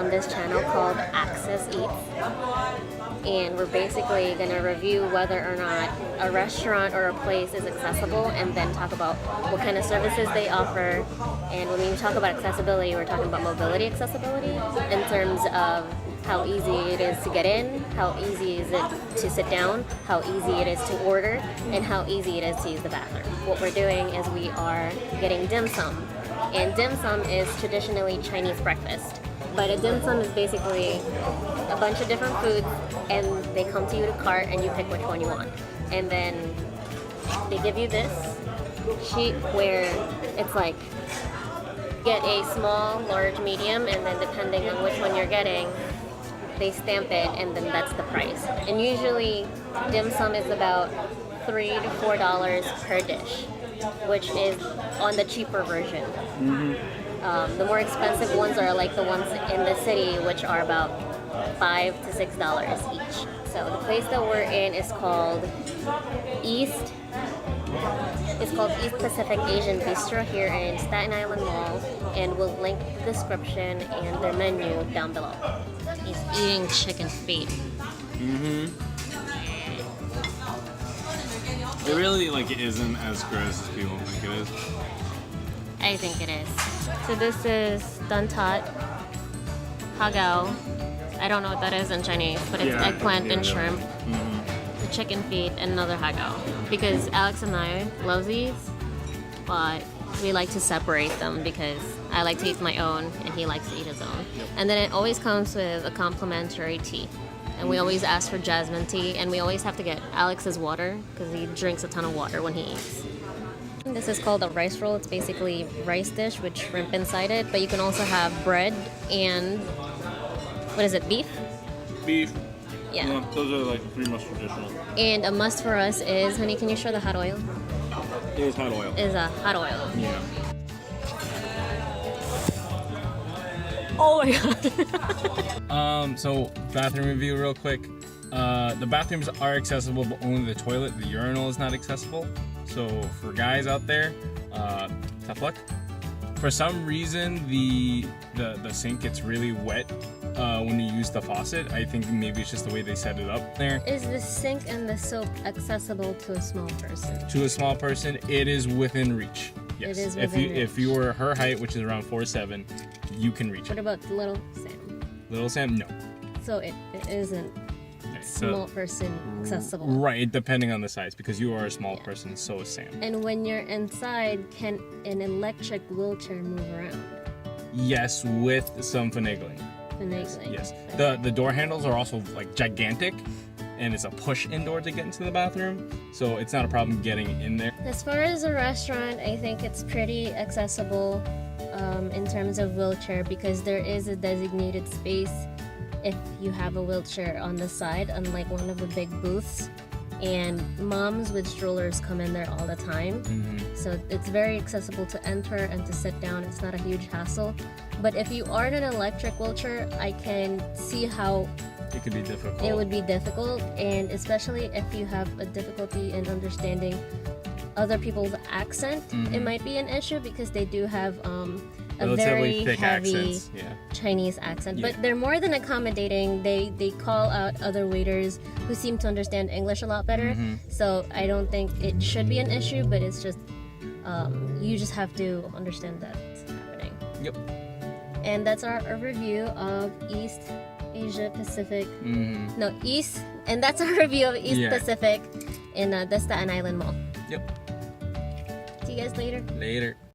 on this channel called Access Eats, and we're basically going to review whether or not a restaurant or a place is accessible, and then talk about what kind of services they offer. And when we talk about accessibility, we're talking about mobility accessibility in terms of how easy it is to get in, how easy is it to sit down, how easy it is to order, and how easy it is to use the bathroom. What we're doing is we are getting dim sum. And dim sum is traditionally Chinese breakfast. But a dim sum is basically a bunch of different foods, and they come to you to cart, and you pick which one you want. And then they give you this sheet where it's like, get a small, large, medium, and then depending on which one you're getting, they stamp it, and then that's the price. And usually dim sum is about $3 to $4 per dish, which is on the cheaper version. The more expensive ones are like the ones in the city, which are about $5 to $6 each. So the place that we're in is called East. It's called East Pacific Asian Bistro here in Staten Island Mall, and we'll link the description and their menu down below. He's eating chicken feet. It really isn't as gross as people think it is. I think it is. So this is dantat, hagao. I don't know what that is in Chinese, but it's eggplant and shrimp. The chicken feet and another hagao. Because Alex and I love these, but we like to separate them because I like to eat my own and he likes to eat his own. And then it always comes with a complimentary tea. And we always ask for jasmine tea, and we always have to get Alex's water because he drinks a ton of water when he eats. This is called a rice roll. It's basically rice dish with shrimp inside it, but you can also have bread and, what is it, beef? Beef. Yeah. Those are pretty much traditional. And a must for us is, honey, can you show the hot oil? There's hot oil. Is a hot oil. Yeah. Oh my god. So bathroom review real quick. The bathrooms are accessible, but only the toilet, the urinal is not accessible. So for guys out there, tough luck. For some reason, the sink gets really wet when you use the faucet. I think maybe it's just the way they set it up there. Is the sink and the soap accessible to a small person? To a small person, it is within reach. Yes. It is within reach. If you were her height, which is around 4'7", you can reach What it. about little Sam? Little Sam, no. So it isn't small person accessible. Right, depending on the size, because you are a small person, so is Sam. And when you're inside, can an electric wheelchair move around? Yes, with some finagling. Finagling. Yes. The door handles are also gigantic, and it's a push indoor to get into the bathroom, so it's not a problem getting in there. As far as a restaurant, I think it's pretty accessible in terms of wheelchair, because there is a designated space if you have a wheelchair on the side, unlike one of the big booths. And moms with strollers come in there all the time. So it's very accessible to enter and to sit down. It's not a huge hassle. But if you are in an electric wheelchair, I can see how it could be difficult. It would be difficult, and especially if you have a difficulty in understanding other people's accent, it might be an issue, because they do have a very thick heavy accents. Yeah. Chinese accent. Yeah. But they're more than accommodating. They call out other waiters who seem to understand English a lot better. So I don't think it should be an issue, but it's just you just have to understand that it's happening. Yep. And that's our review of East Asia Pacific. No, East, and that's our review of East Pacific in the Staten Island Mall. Yep. See you guys later. Later.